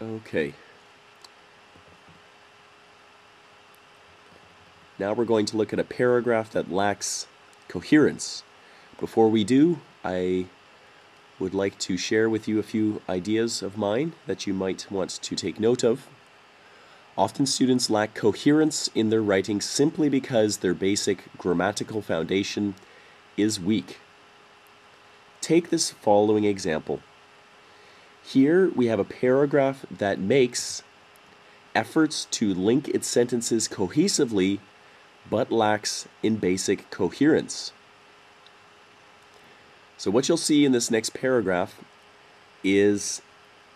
Okay. Now we're going to look at a paragraph that lacks coherence. Before we do, I would like to share with you a few ideas of mine that you might want to take note of. Often students lack coherence in their writing simply because their basic grammatical foundation is weak. Take this following example. Here we have a paragraph that makes efforts to link its sentences cohesively but lacks in basic coherence. So what you'll see in this next paragraph is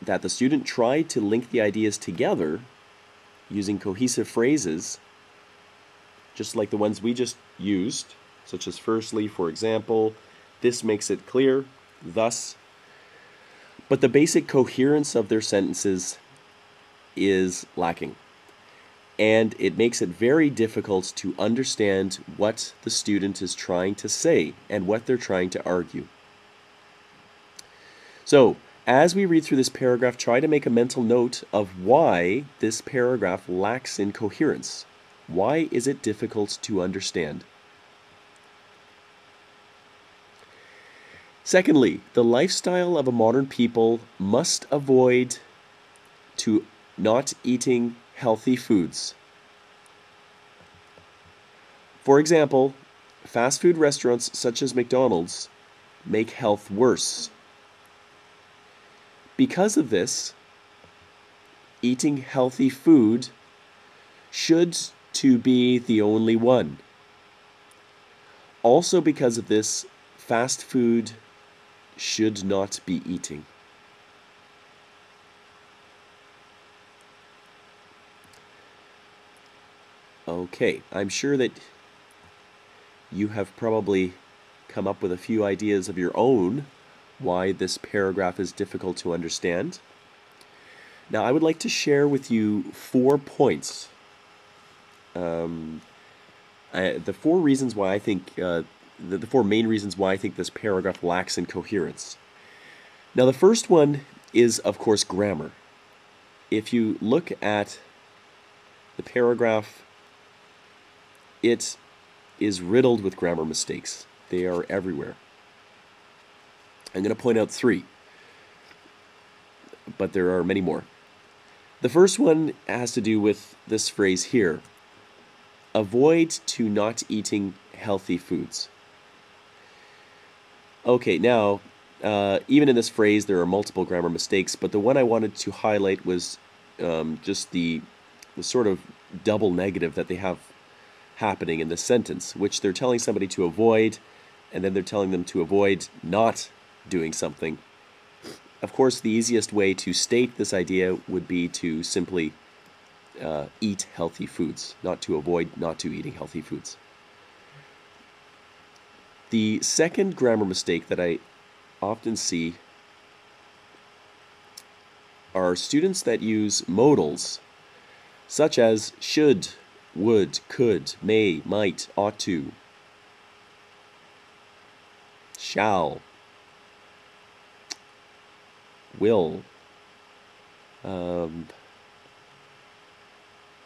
that the student tried to link the ideas together using cohesive phrases, just like the ones we just used, such as firstly, for example, this makes it clear, thus. But the basic coherence of their sentences is lacking. And it makes it very difficult to understand what the student is trying to say and what they're trying to argue. So, as we read through this paragraph, try to make a mental note of why this paragraph lacks in coherence. Why is it difficult to understand? Secondly, the lifestyle of a modern people must avoid to not eating healthy foods. For example, fast food restaurants such as McDonald's make health worse. Because of this, eating healthy food should to be the only one. Also because of this, fast food should not be eating. Okay, I'm sure that you have probably come up with a few ideas of your own why this paragraph is difficult to understand. Now, I would like to share with you 4 points. The 4 reasons why I think, the 4 main reasons why I think this paragraph lacks in coherence. Now, the first one is, of course, grammar. If you look at the paragraph, it is riddled with grammar mistakes. They are everywhere. I'm going to point out 3, but there are many more. The first one has to do with this phrase here. Avoid to not eating healthy foods. Okay, now, even in this phrase there are multiple grammar mistakes, but the one I wanted to highlight was just the sort of double negative that they have happening in this sentence, which they're telling somebody to avoid, and then they're telling them to avoid not doing something. Of course, the easiest way to state this idea would be to simply eat healthy foods, not to avoid not to eating healthy foods. The second grammar mistake that I often see are students that use modals, such as should, would, could, may, might, ought to, shall, will, and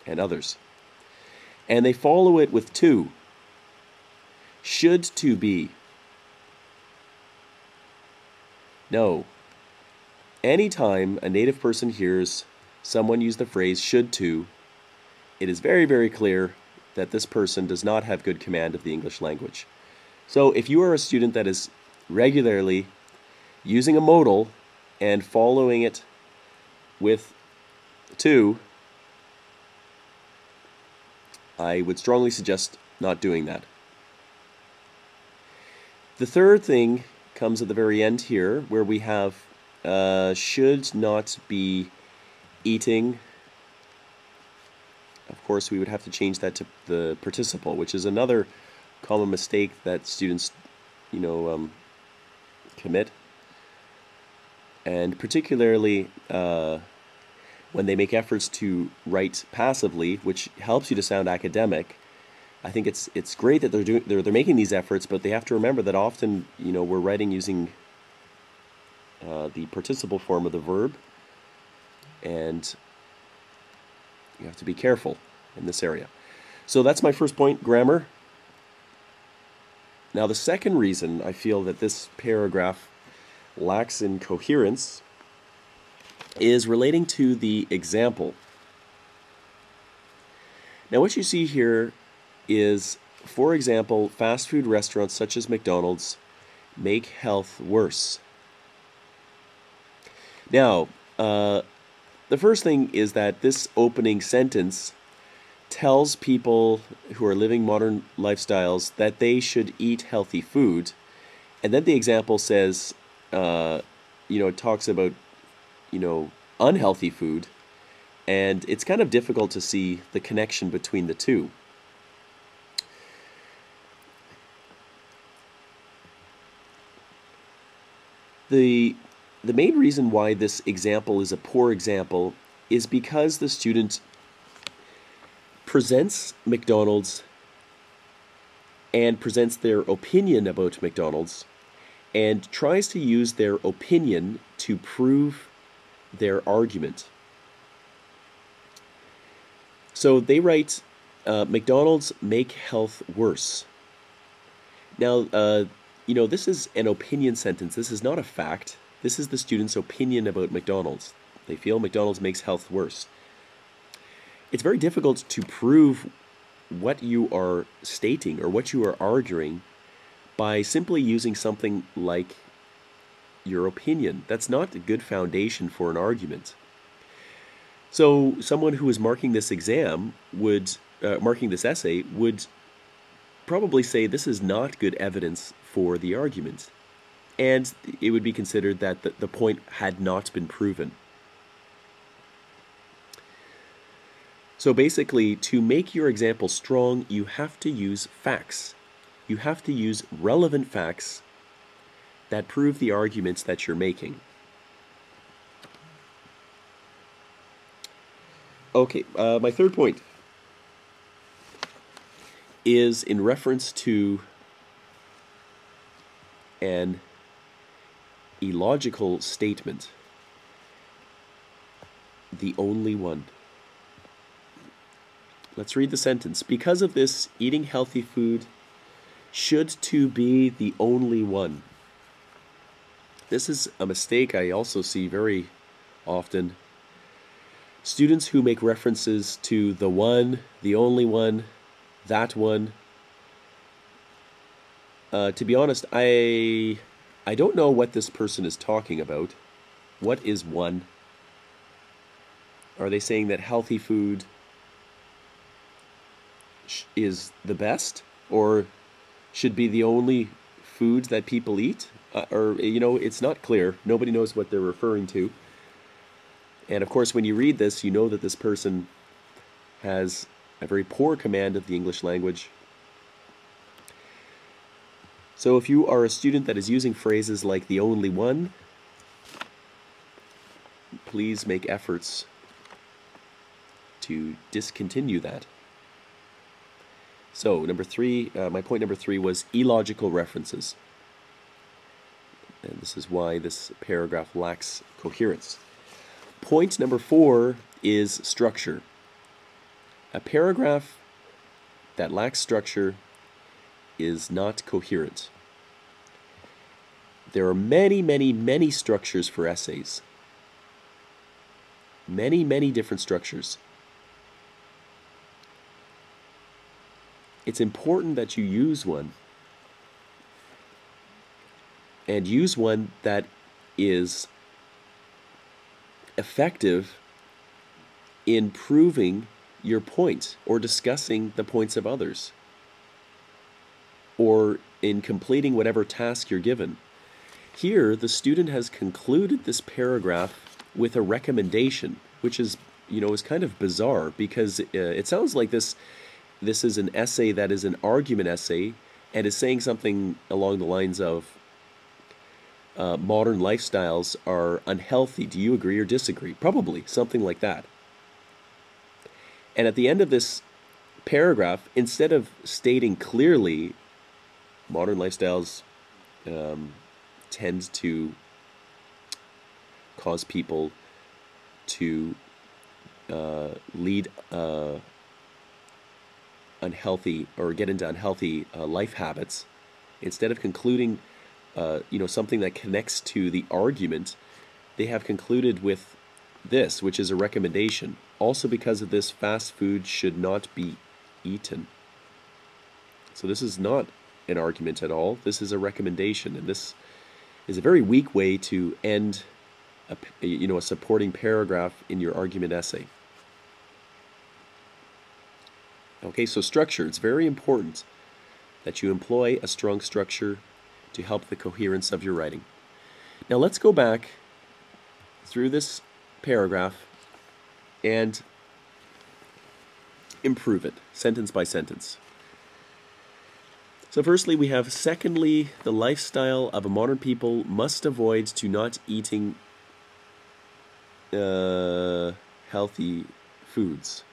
others. And they follow it with to. Should to be. No. Anytime a native person hears someone use the phrase should to, it is very, very clear that this person does not have good command of the English language. So if you are a student that is regularly using a modal and following it with to, I would strongly suggest not doing that. The third thing comes at the very end here, where we have should not be eating. Of course, we would have to change that to the participle, which is another common mistake that students, commit. And particularly when they make efforts to write passively, which helps you to sound academic. I think it's great that they're making these efforts, but they have to remember that often, we're writing using the participle form of the verb, and you have to be careful in this area. So that's my first point, grammar. Now the second reason I feel that this paragraph lacks in coherence is relating to the example. Now what you see here is, for example, fast food restaurants such as McDonald's make health worse. Now, the first thing is that this opening sentence tells people who are living modern lifestyles that they should eat healthy food. And then the example says, it talks about, unhealthy food. And it's kind of difficult to see the connection between the two. The main reason why this example is a poor example is because the student presents McDonald's and presents their opinion about McDonald's and tries to use their opinion to prove their argument. So they write, McDonald's make health worse. Now, this is an opinion sentence. This is not a fact. This is the student's opinion about McDonald's. They feel McDonald's makes health worse. It's very difficult to prove what you are stating or what you are arguing by simply using something like your opinion. That's not a good foundation for an argument. So someone who is marking this exam marking this essay would probably say this is not good evidence for the argument. And it would be considered that the point had not been proven. So basically, to make your example strong, you have to use facts. You have to use relevant facts that prove the arguments that you're making. Okay, my third point is in reference to an illogical statement. The only one. Let's read the sentence. Because of this, eating healthy food should to be the only one. This is a mistake I also see very often. Students who make references to the one, the only one, that one. To be honest, I don't know what this person is talking about. What is one? Are they saying that healthy food is the best, or should be the only food that people eat? It's not clear. Nobody knows what they're referring to. And of course, when you read this, you know that this person has a very poor command of the English language. So if you are a student that is using phrases like the only one, please make efforts to discontinue that. So my point number three was illogical references. And this is why this paragraph lacks coherence. Point number four is structure. A paragraph that lacks structure is not coherent. There are many, many, many structures for essays. Many, many different structures. It's important that you use one. And use one that is effective in proving your point or discussing the points of others, or in completing whatever task you're given. Here, the student has concluded this paragraph with a recommendation, which is kind of bizarre, because it sounds like this is an essay that is an argument essay and is saying something along the lines of modern lifestyles are unhealthy. Do you agree or disagree? Probably something like that. And at the end of this paragraph, instead of stating clearly modern lifestyles tend to cause people to lead unhealthy or get into unhealthy life habits, instead of concluding something that connects to the argument, they have concluded with this, which is a recommendation. Also, because of this, fast food should not be eaten. So this is not an argument at all. This is a recommendation, and this is a very weak way to end a supporting paragraph in your argument essay. Okay, so structure. It's very important that you employ a strong structure to help the coherence of your writing. Now let's go back through this paragraph and improve it, sentence by sentence. So firstly, we have, secondly, the lifestyle of a modern people must avoid to not eating healthy foods.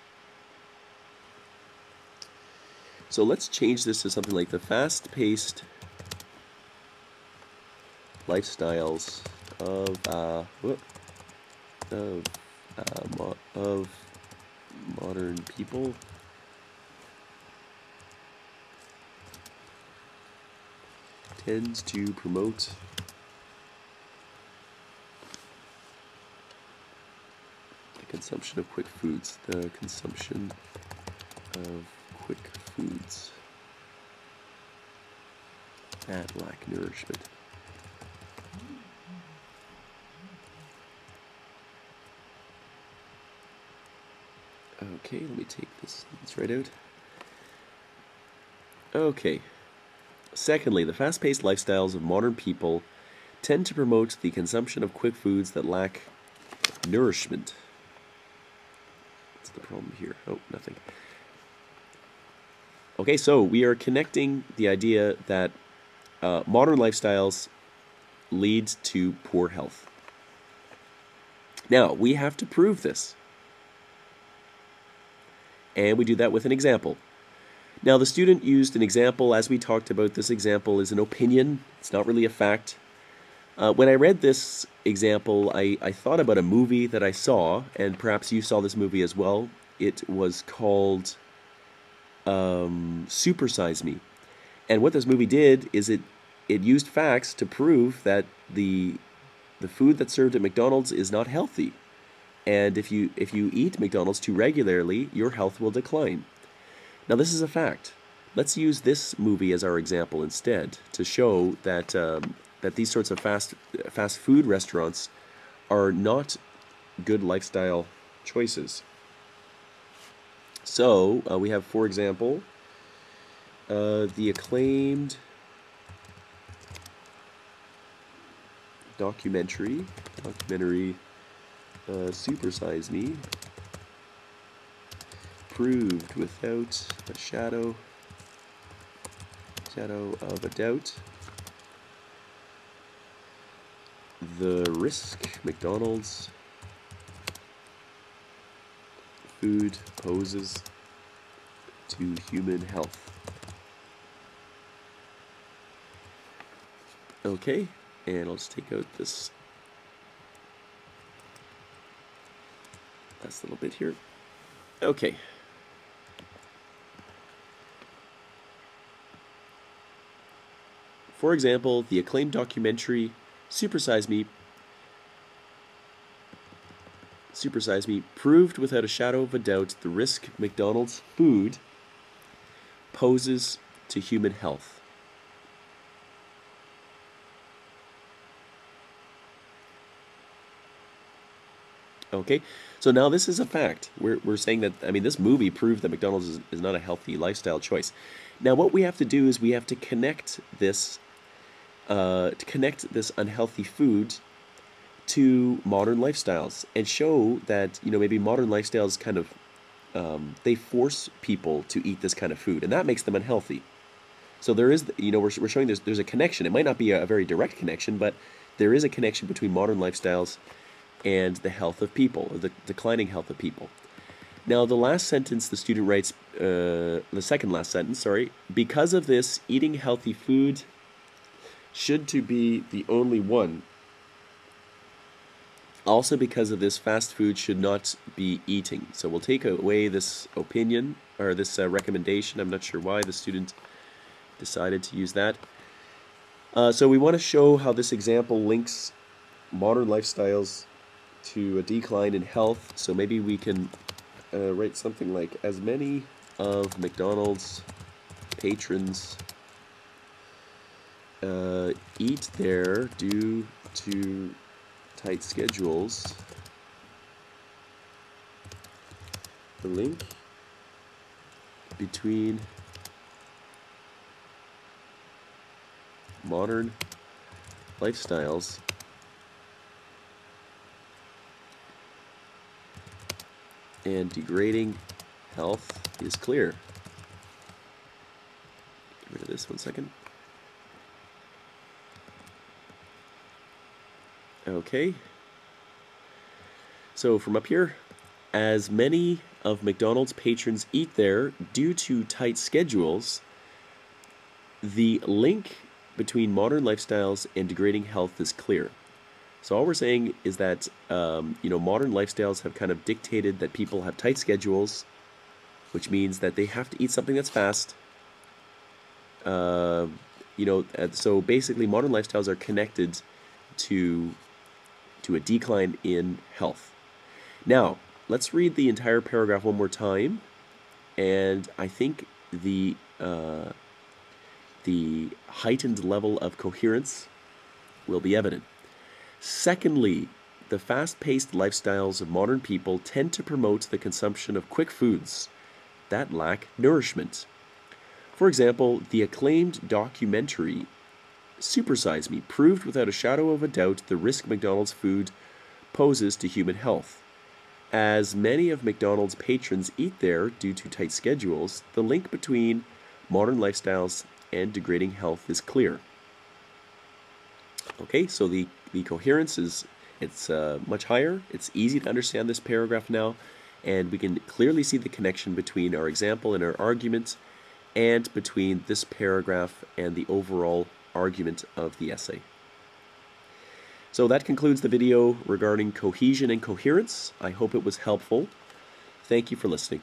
So let's change this to something like the fast-paced lifestyles of modern people tends to promote the consumption of quick foods. The consumption of quick foods that lack nourishment. Okay, let me take this right out. Okay. Secondly, the fast-paced lifestyles of modern people tend to promote the consumption of quick foods that lack nourishment. What's the problem here? Oh, nothing. Okay, so we are connecting the idea that modern lifestyles lead to poor health. Now, we have to prove this. And we do that with an example. Now, the student used an example. As we talked about, this example is an opinion. It's not really a fact. When I read this example, I thought about a movie that I saw, and perhaps you saw this movie as well. It was called Super Size Me. And what this movie did is it used facts to prove that the food that's served at McDonald's is not healthy. And if you eat McDonald's too regularly, your health will decline. Now, this is a fact. Let's use this movie as our example instead to show that that these sorts of fast food restaurants are not good lifestyle choices. So we have, for example, the acclaimed documentary Super Size Me, proved without a shadow of a doubt the risk McDonald's food poses to human health. Okay, and I'll just take out this last little bit here. Okay. For example, the acclaimed documentary Super Size Me proved without a shadow of a doubt the risk McDonald's food poses to human health. Okay, so now this is a fact. We're saying that, I mean, this movie proved that McDonald's is not a healthy lifestyle choice. Now what we have to do is we have to connect this unhealthy food to modern lifestyles and show that, maybe modern lifestyles kind of, they force people to eat this kind of food, and that makes them unhealthy. So there is, we're showing there's a connection. It might not be a very direct connection, but there is a connection between modern lifestyles and the health of people, or the declining health of people. Now, the last sentence the student writes, the second last sentence, sorry, because of this, eating healthy food should to be the only one Also, because of this, fast food should not be eating. So we'll take away this opinion, or this recommendation. I'm not sure why the student decided to use that. So we want to show how this example links modern lifestyles to a decline in health. So maybe we can write something like, as many of McDonald's patrons eat there due to tight schedules, the link between modern lifestyles and degrading health is clear. Get rid of this 1 second. Okay. So from up here, as many of McDonald's patrons eat there due to tight schedules, the link between modern lifestyles and degrading health is clear. So all we're saying is that modern lifestyles have kind of dictated that people have tight schedules, which means that they have to eat something that's fast. So basically modern lifestyles are connected to a decline in health. Now, let's read the entire paragraph one more time, and I think the heightened level of coherence will be evident. Secondly, the fast-paced lifestyles of modern people tend to promote the consumption of quick foods that lack nourishment. For example, the acclaimed documentary Super Size Me proved without a shadow of a doubt the risk McDonald's food poses to human health. As many of McDonald's patrons eat there due to tight schedules, the link between modern lifestyles and degrading health is clear. Okay, so the coherence is much higher. It's easy to understand this paragraph now, and we can clearly see the connection between our example and our argument, and between this paragraph and the overall argument of the essay. So that concludes the video regarding cohesion and coherence. I hope it was helpful. Thank you for listening.